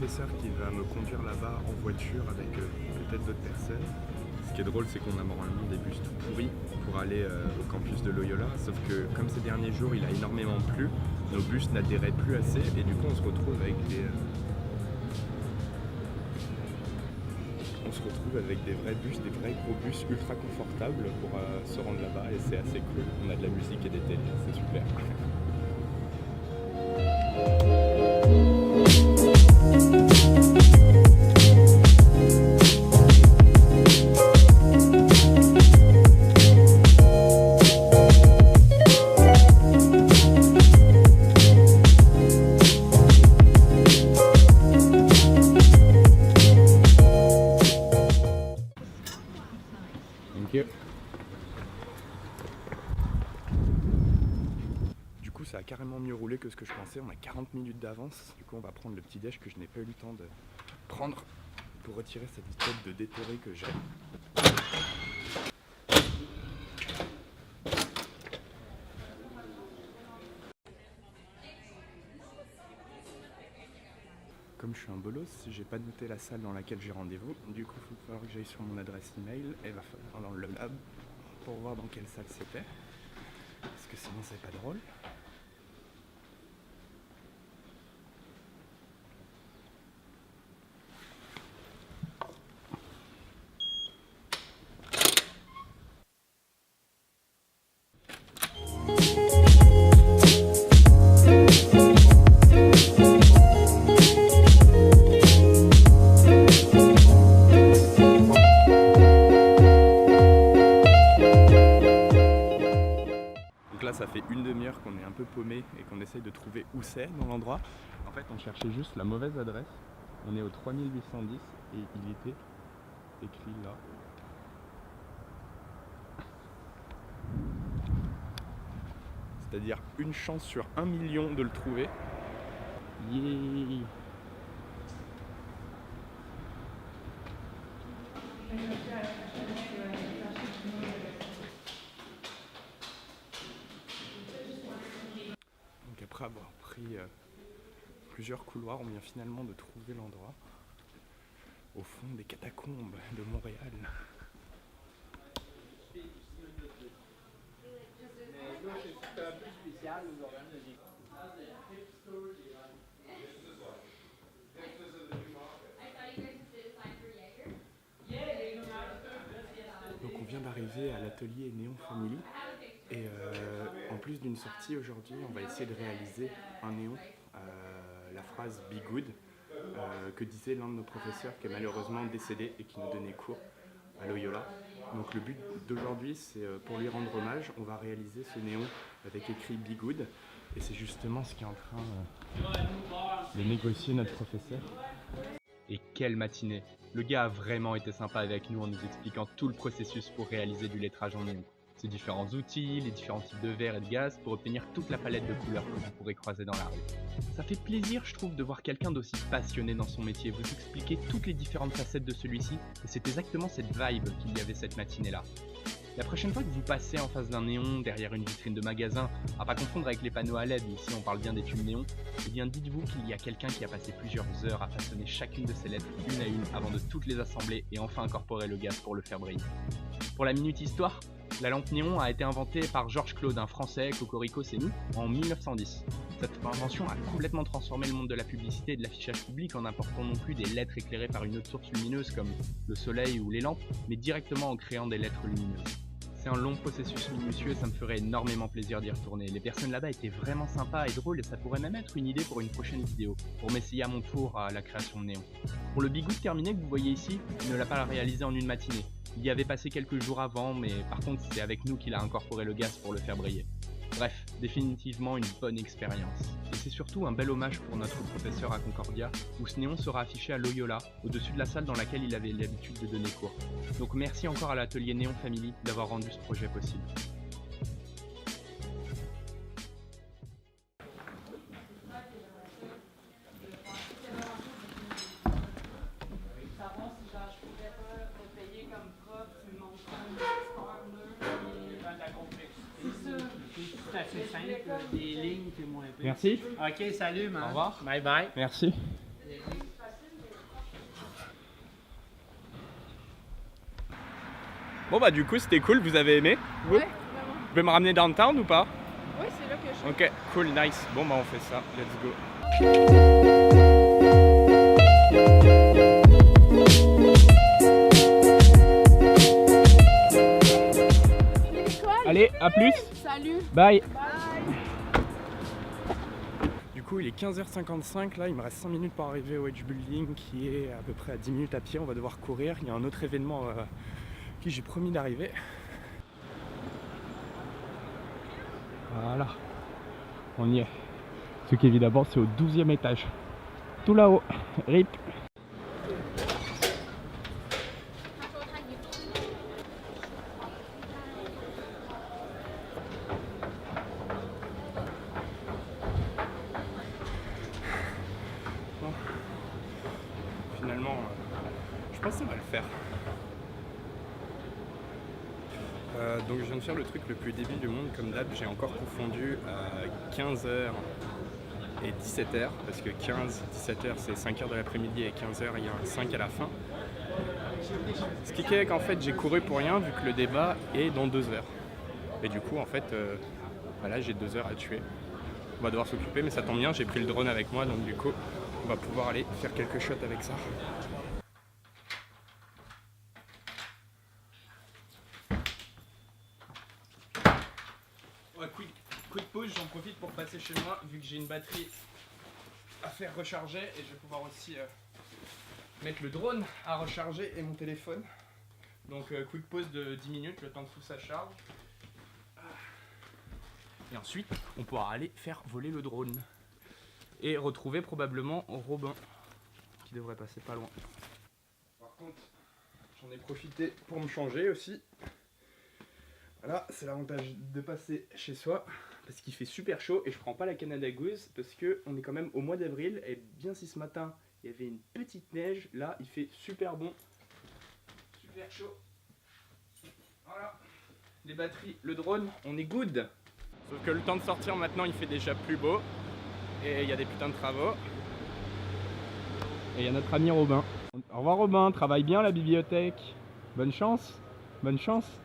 professeur qui va me conduire là-bas en voiture avec peut-être d'autres personnes. Ce qui est drôle, c'est qu'on a normalement des bus tout pourris pour aller au campus de Loyola, sauf que comme ces derniers jours il a énormément plu, nos bus n'adhéraient plus assez et du coup on se retrouve avec des vrais bus, des vrais gros bus ultra confortables pour se rendre là-bas et c'est assez cool. On a de la musique et des télés, c'est super. Du coup ça a carrément mieux roulé que ce que je pensais, on a 40 minutes d'avance. Du coup on va prendre le petit déj que je n'ai pas eu le temps de prendre pour retirer cette tête de déterré que j'ai. Comme je suis un bolos, j'ai pas noté la salle dans laquelle j'ai rendez-vous. Du coup, il va falloir que j'aille sur mon adresse email et il va falloir dans le lab pour voir dans quelle salle c'était. Parce que sinon, c'est pas drôle. Ça fait une demi-heure qu'on est un peu paumé et qu'on essaye de trouver où c'est dans l'endroit. En fait, on cherchait juste la mauvaise adresse. On est au 3810 et il était écrit là. C'est-à-dire une chance sur 1 million de le trouver. Yeah. Donc après avoir pris plusieurs couloirs, on vient finalement de trouver l'endroit au fond des catacombes de Montréal. Donc on vient d'arriver à l'atelier Néon Family et en plus d'une sortie aujourd'hui, on va essayer de réaliser un néon, la phrase Be Good, que disait l'un de nos professeurs qui est malheureusement décédé et qui nous donnait cours à Loyola. Donc le but d'aujourd'hui, c'est pour lui rendre hommage, on va réaliser ce néon avec écrit Be Good et c'est justement ce qui est en train de négocier notre professeur. Et quelle matinée! Le gars a vraiment été sympa avec nous en nous expliquant tout le processus pour réaliser du lettrage en néon. Ses différents outils, les différents types de verre et de gaz pour obtenir toute la palette de couleurs que vous pourrez croiser dans la rue. Ça fait plaisir, je trouve, de voir quelqu'un d'aussi passionné dans son métier vous expliquer toutes les différentes facettes de celui-ci, et c'est exactement cette vibe qu'il y avait cette matinée-là. La prochaine fois que vous passez en face d'un néon derrière une vitrine de magasin, à pas confondre avec les panneaux à LED, ici on parle bien des tubes néons, eh bien dites-vous qu'il y a quelqu'un qui a passé plusieurs heures à façonner chacune de ces lettres une à une avant de toutes les assembler et enfin incorporer le gaz pour le faire briller. Pour la minute histoire, la lampe néon a été inventée par Georges Claude, un français, Cocorico c'est nous, en 1910. Cette invention a complètement transformé le monde de la publicité et de l'affichage public en n'apportant non plus des lettres éclairées par une autre source lumineuse comme le soleil ou les lampes, mais directement en créant des lettres lumineuses. C'est un long processus minutieux et ça me ferait énormément plaisir d'y retourner. Les personnes là-bas étaient vraiment sympas et drôles et ça pourrait même être une idée pour une prochaine vidéo, pour m'essayer à mon tour à la création de néon. Pour le Be Good terminé que vous voyez ici, il ne l'a pas réalisé en une matinée. Il y avait passé quelques jours avant, mais par contre c'est avec nous qu'il a incorporé le gaz pour le faire briller. Bref, définitivement une bonne expérience. Et c'est surtout un bel hommage pour notre professeur à Concordia, où ce néon sera affiché à Loyola, au-dessus de la salle dans laquelle il avait l'habitude de donner cours. Donc merci encore à l'atelier Néon Family d'avoir rendu ce projet possible. C'est assez simple, des lignes puis moins peu. Merci. Ok, salut, man. Au revoir. Bye bye. Merci. Bon bah du coup c'était cool, vous avez aimé? Vous? Ouais, vraiment. Vous pouvez me ramener downtown ou pas? Ouais, c'est là que je suis. Ok, cool, nice. Bon bah on fait ça, let's go. Allez, à plus. Salut. Bye. Bye. Du coup il est 15h55, là il me reste 5 minutes pour arriver au Edge Building qui est à peu près à 10 minutes à pied, on va devoir courir. Il y a un autre événement qui j'ai promis d'arriver. Voilà, on y est. Ce qui évidemment c'est au 12e étage. Tout là-haut, RIP. Bon. Finalement, je pense que ça va le faire. Donc je viens de faire le truc le plus débile du monde comme d'hab, j'ai encore confondu 15h et 17h parce que 15-17h c'est 5h de l'après-midi et 15h il y a un 5 à la fin. Ce qui fait qu'en fait j'ai couru pour rien vu que le débat est dans 2 heures. Et du coup en fait voilà, j'ai 2 heures à tuer. On va devoir s'occuper mais ça tombe bien, j'ai pris le drone avec moi donc du coup on va pouvoir aller faire quelques shots avec ça. Quick pause, j'en profite pour passer chez moi vu que j'ai une batterie à faire recharger et je vais pouvoir aussi mettre le drone à recharger et mon téléphone. Donc quick pause de 10 minutes, le temps que tout ça charge. Et ensuite, on pourra aller faire voler le drone. Et retrouver probablement Robin, qui devrait passer pas loin. Par contre, j'en ai profité pour me changer aussi. Voilà, c'est l'avantage de passer chez soi. Parce qu'il fait super chaud et je prends pas la Canada Goose parce que on est quand même au mois d'avril et bien si ce matin il y avait une petite neige, là il fait super bon, super chaud. Voilà, les batteries, le drone, on est good. Sauf que le temps de sortir maintenant il fait déjà plus beau et il y a des putains de travaux. Et il y a notre ami Robin. Au revoir Robin, travaille bien la bibliothèque. Bonne chance, bonne chance.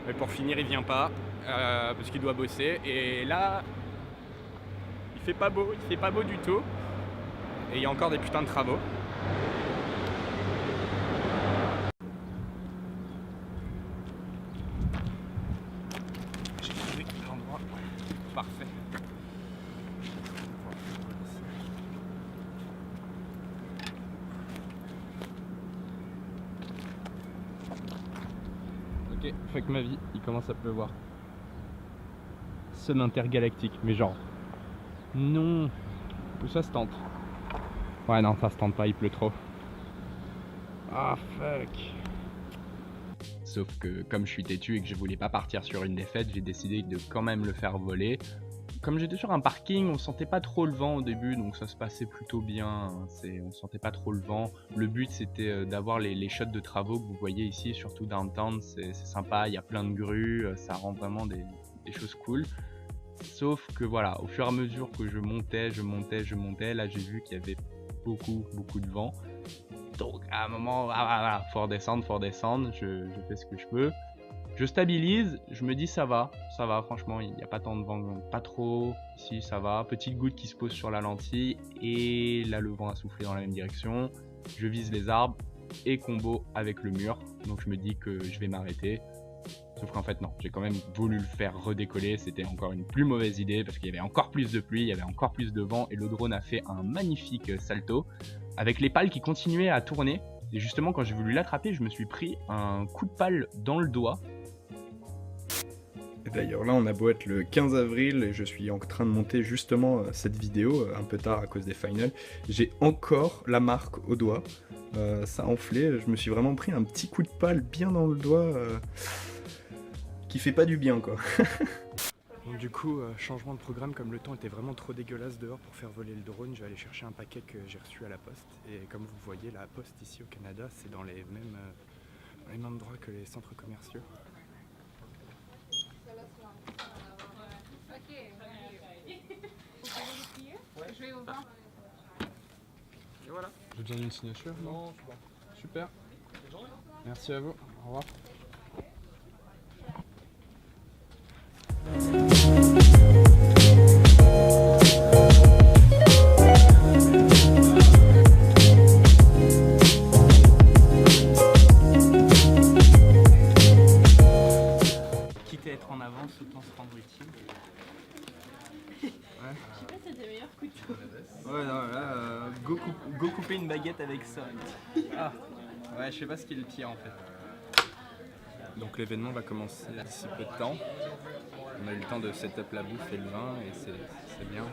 Mais pour finir il vient pas parce qu'il doit bosser et là il fait pas beau du tout et il y a encore des putains de travaux. J'ai trouvé l'endroit parfait. Ok, fuck ma vie, il commence à pleuvoir. Sun intergalactique, mais genre... Non. Ou ça se tente. Ouais non, ça se tente pas, il pleut trop. Ah fuck. Sauf que comme je suis têtu et que je voulais pas partir sur une défaite, j'ai décidé de quand même le faire voler. Comme j'étais sur un parking, on sentait pas trop le vent au début, donc ça se passait plutôt bien. On sentait pas trop le vent. Le but c'était d'avoir les shots de travaux que vous voyez ici, surtout downtown. C'est sympa, il y a plein de grues, ça rend vraiment des choses cool. Sauf que voilà, au fur et à mesure que je montais, là j'ai vu qu'il y avait beaucoup de vent. Donc à un moment, voilà, faut redescendre, je fais ce que je peux. Je stabilise, je me dis ça va, franchement, il n'y a pas tant de vent, pas trop, ici ça va, petite goutte qui se pose sur la lentille, et là le vent a soufflé dans la même direction, je vise les arbres, et combo avec le mur, donc je me dis que je vais m'arrêter, sauf qu'en fait non, j'ai quand même voulu le faire redécoller, c'était encore une plus mauvaise idée, parce qu'il y avait encore plus de pluie, il y avait encore plus de vent, et le drone a fait un magnifique salto, avec les pales qui continuaient à tourner, et justement quand j'ai voulu l'attraper, je me suis pris un coup de pale dans le doigt. D'ailleurs là on a beau être le 15 avril et je suis en train de monter justement cette vidéo, un peu tard à cause des finals, j'ai encore la marque au doigt, ça a enflé, je me suis vraiment pris un petit coup de pale bien dans le doigt qui fait pas du bien quoi. Donc du coup, changement de programme, comme le temps était vraiment trop dégueulasse dehors pour faire voler le drone, je vais aller chercher un paquet que j'ai reçu à la poste. Et comme vous voyez, la poste ici au Canada, c'est dans les mêmes endroits que les centres commerciaux. Je vais au vent. Et voilà. J'ai besoin d'une signature? Non, c'est bon. Super. Merci à vous. Au revoir. Quitte à être en avance, autant se rendre utile. Je sais pas si t'as des meilleurs couteaux. Ouais, non, là, go couper une baguette avec ça. Ah, ouais, je sais pas ce qu'il tire en fait. Donc l'événement va commencer d'ici peu de temps. On a eu le temps de setup la bouffe et le vin et c'est bien.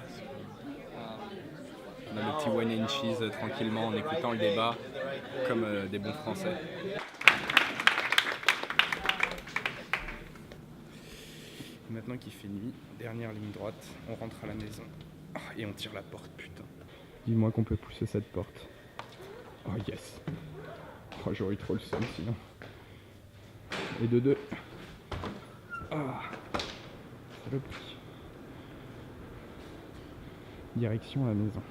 On a le petit wine and cheese tranquillement en écoutant le débat comme des bons Français. Maintenant qu'il fait nuit, dernière ligne droite, on rentre à la maison. Ah, et on tire la porte, putain. Dis-moi qu'on peut pousser cette porte. Oh yes. Oh, j'aurais eu trop le seum sinon. Et de deux. Ah. C'est le petit. Direction la maison.